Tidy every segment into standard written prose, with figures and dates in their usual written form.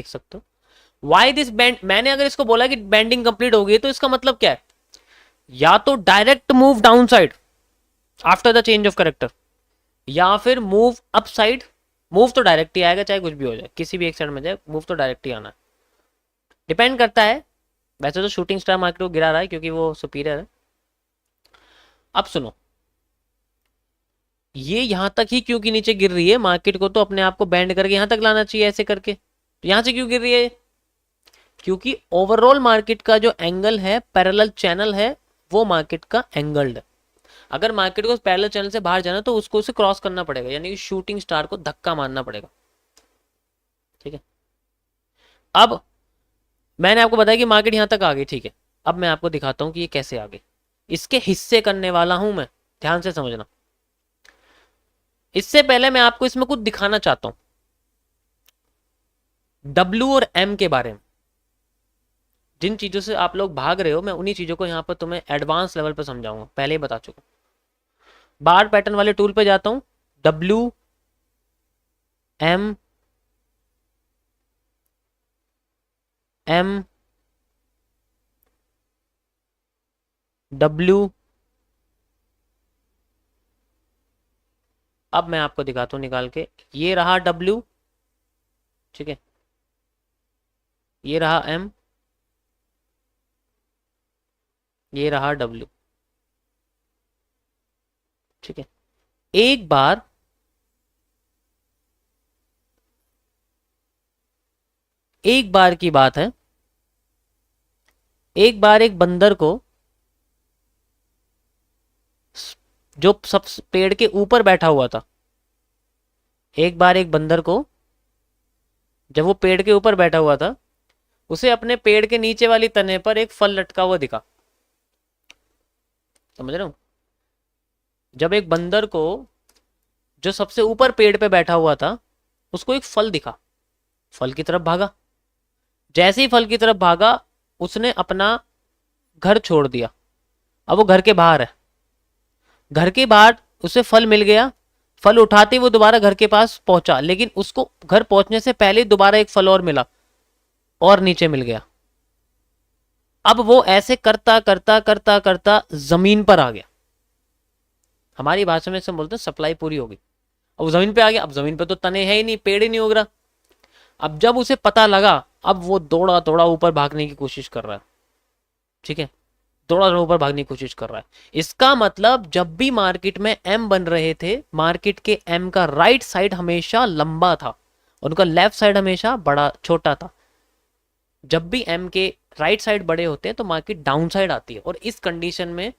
सकते हो। Why this band, मैंने अगर इसको बोला कि बैंडिंग कंप्लीट हो गई तो इसका मतलब क्या है, या तो direct move down side after the change of character, या फिर मूव अप साइड। मूव तो डायरेक्ट ही आएगा चाहे कुछ भी हो जाए, किसी भी एक साइड में जाए मूव तो डायरेक्ट ही आना है, डिपेंड करता है। वैसे तो शूटिंग स्टार मार्केट को गिरा रहा है क्योंकि वो सुपीरियर है। अब सुनो, ये यहां तक ही क्यों की नीचे गिर रही है, मार्केट को तो अपने आप को बैंड करके यहां तक लाना चाहिए ऐसे करके, तो यहां से क्यों गिर रही है, क्योंकि ओवरऑल मार्केट का जो एंगल है पैरेलल चैनल है वो मार्केट का एंगल्ड है। अगर मार्केट को पैरेलल चैनल से बाहर जाना तो उसको उसे क्रॉस करना पड़ेगा, यानी कि शूटिंग स्टार को धक्का मारना पड़ेगा। ठीक है, अब मैंने आपको बताया कि मार्केट यहां तक आ गई, ठीक है, अब मैं आपको दिखाता हूं कि ये कैसे आ गई, इसके हिस्से करने वाला हूं मैं, ध्यान से समझना। इससे पहले मैं आपको इसमें कुछ दिखाना चाहता हूं W और M के बारे में। जिन चीजों से आप लोग भाग रहे हो मैं उन्हीं चीजों को यहां पर तुम्हें एडवांस लेवल पर समझाऊंगा, पहले ही बता चुका। बार पैटर्न वाले टूल पे जाता हूं, W M M W, अब मैं आपको दिखाता हूं निकाल के, ये रहा W, ठीक है, ये रहा M, ये रहा W, ठीक है। एक बार की बात है, एक बार एक बंदर को, जो सब पेड़ के ऊपर बैठा हुआ था, एक बार एक बंदर को जब वो पेड़ के ऊपर बैठा हुआ था उसे अपने पेड़ के नीचे वाली तने पर एक फल लटका हुआ दिखा। समझ रहे हो, जब एक बंदर को जो सबसे ऊपर पेड़ पे बैठा हुआ था उसको एक फल दिखा, फल की तरफ भागा। जैसे ही फल की तरफ भागा उसने अपना घर छोड़ दिया, अब वो घर के बाहर है, घर के बाहर उसे फल मिल गया, फल उठाते वो दोबारा घर के पास पहुंचा, लेकिन उसको घर पहुंचने से पहले दोबारा एक फल और मिला और नीचे मिल गया। अब वो ऐसे करता करता करता करता जमीन पर आ गया, हमारी भाषा में इसे बोलते हैं सप्लाई पूरी हो गई। अब वो जमीन पे आ गया, अब जमीन पे तो तने है ही नहीं, पेड़ ही नहीं उग रहा। अब जब उसे पता लगा अब वो दौड़ा दौड़ा ऊपर भागने की कोशिश कर रहा है, ठीक है, दौड़ा दौड़ा ऊपर भागने की कोशिश कर रहा है। इसका मतलब जब भी मार्केट में एम बन रहे थे, मार्केट के एम का राइट साइड हमेशा लंबा था, उनका लेफ्ट साइड हमेशा बड़ा छोटा था। जब भी एम के राइट साइड बड़े होते हैं तो मार्केट डाउन साइड आती है, और इस कंडीशन में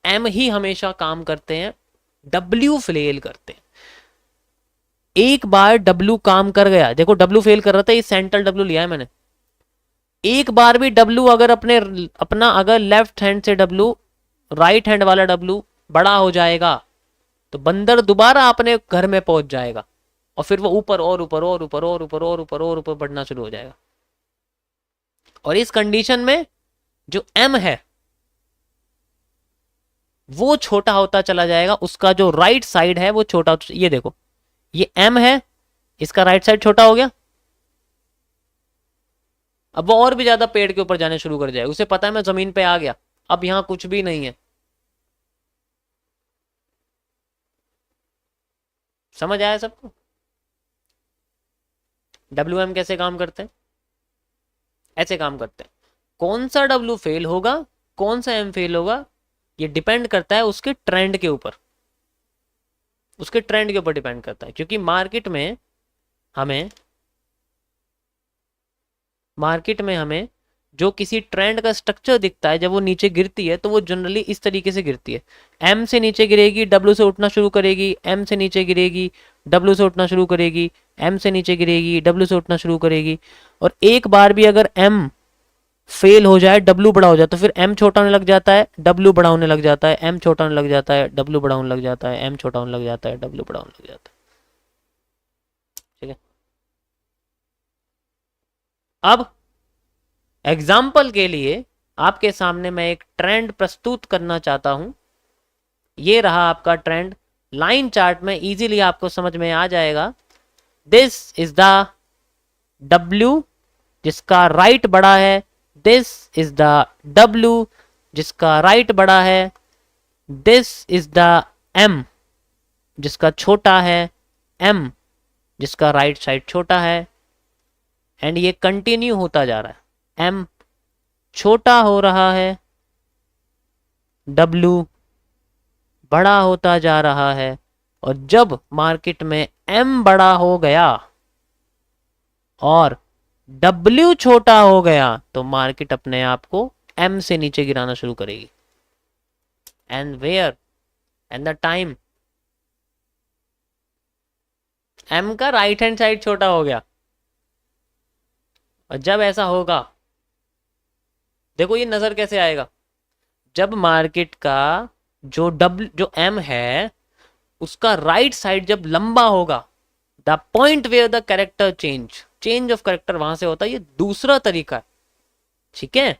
एम ही हमेशा काम करते हैं, डब्ल्यू फेल करते हैं। एक बार डब्ल्यू काम कर गया, देखो डब्ल्यू फेल कर रहा था, ये सेंट्रल डब्ल्यू लिया है मैंने। एक बार भी डब्ल्यू अगर अपना अगर लेफ्ट हैंड से डब्ल्यू, राइट हैंड वाला डब्ल्यू बड़ा हो जाएगा तो बंदर दोबारा अपने घर में पहुंच जाएगा, और फिर वो ऊपर और ऊपर और ऊपर और ऊपर और ऊपर और ऊपर बढ़ना शुरू हो जाएगा। और इस कंडीशन में जो एम है वो छोटा होता चला जाएगा, उसका जो राइट साइड है वो छोटा होता, ये देखो ये एम है, इसका राइट साइड छोटा हो गया, अब वो और भी ज्यादा पेड़ के ऊपर जाने शुरू कर जाएगा, उसे पता है मैं जमीन पे आ गया, अब यहां कुछ भी नहीं है। समझ आया सबको डब्ल्यू एम कैसे काम करते हैं? ऐसे काम करते हैं। कौन सा डब्ल्यू फेल होगा, कौन सा एम फेल होगा, ये डिपेंड करता है उसके ट्रेंड के ऊपर, उसके ट्रेंड के ऊपर डिपेंड करता है। क्योंकि मार्केट में हमें जो किसी ट्रेंड का स्ट्रक्चर दिखता है, जब वो नीचे गिरती है तो वो जनरली इस तरीके से गिरती है, एम से नीचे गिरेगी, डब्ल्यू से उठना शुरू करेगी, एम से नीचे गिरेगी, डब्ल्यू से उठना शुरू करेगी, एम से नीचे गिरेगी, डब्ल्यू से उठना शुरू करेगी। और एक बार भी अगर एम फेल हो जाए, डब्ल्यू बड़ा हो जाए, तो फिर एम छोटा होने लग जाता है, डब्ल्यू बड़ा होने लग जाता है, एम छोटा होने लग जाता है, डब्ल्यू बड़ा होने लग जाता है, एम छोटा होने लग जाता है, डब्ल्यू बड़ा होने लग जाता है। ठीक है, अब एग्जाम्पल के लिए आपके सामने मैं एक ट्रेंड प्रस्तुत करना चाहता हूं। ये रहा आपका ट्रेंड, लाइन चार्ट में इजीली आपको समझ में आ जाएगा। दिस इज द डब्ल्यू जिसका राइट बड़ा है दिस इज द W, जिसका राइट बड़ा है दिस इज द M, जिसका छोटा है M, जिसका राइट साइड छोटा है। एंड ये कंटिन्यू होता जा रहा है, M छोटा हो रहा है, W बड़ा होता जा रहा है, और जब मार्केट में M बड़ा हो गया और W छोटा हो गया तो मार्केट अपने आप को M से नीचे गिराना शुरू करेगी। And where and the time, M का राइट हैंड साइड छोटा हो गया। और जब ऐसा होगा, देखो ये नजर कैसे आएगा, जब मार्केट का जो M है उसका राइट साइड जब लंबा होगा, the point where the character change of character वहां से होता है। ये दूसरा तरीका है, ठीक है।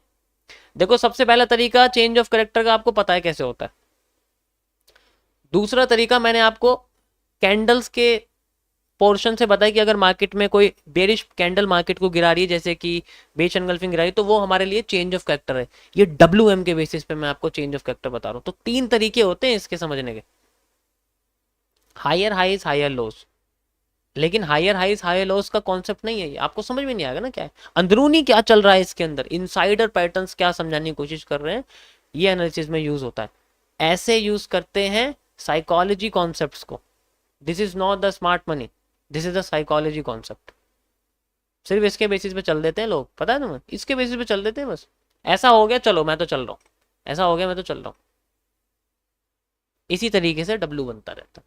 देखो सबसे पहला तरीका चेंज ऑफ कैरेक्टर का आपको पता है कैसे होता है। दूसरा तरीका मैंने आपको कैंडल्स के पोर्शन से बताया कि अगर मार्केट में कोई बेरिश कैंडल मार्केट को गिरा रही है, जैसे कि बेच एनगल्फिंग गिरा रही है, तो वो हमारे लिए चेंज ऑफ कैरेक्टर है। ये WM के बेसिस पे मैं आपको चेंज ऑफ कैरेक्टर बता रहा हूं। तो 3 तरीके होते हैं इसके समझने के, हायर हाइज हायर लोस। लेकिन हायर हाइज हायर लॉस का कॉन्सेप्ट नहीं है ये, आपको समझ में नहीं आएगा ना क्या है अंदरूनी, क्या चल रहा है इसके अंदर, इनसाइडर पैटर्न्स क्या समझाने की कोशिश कर रहे हैं, ये एनालिसिस में यूज होता है। ऐसे यूज करते हैं साइकोलॉजी कॉन्सेप्ट्स को। This is not the smart money, this is the psychology concept. सिर्फ इसके बेसिस पे चल देते हैं लोग, पता है तुम्हें, इसके बेसिस पे चल देते हैं बस। ऐसा हो गया चलो मैं तो चल रहा हूँ, ऐसा हो गया मैं तो चल रहा हूँ। इसी तरीके से W बनता रहता है।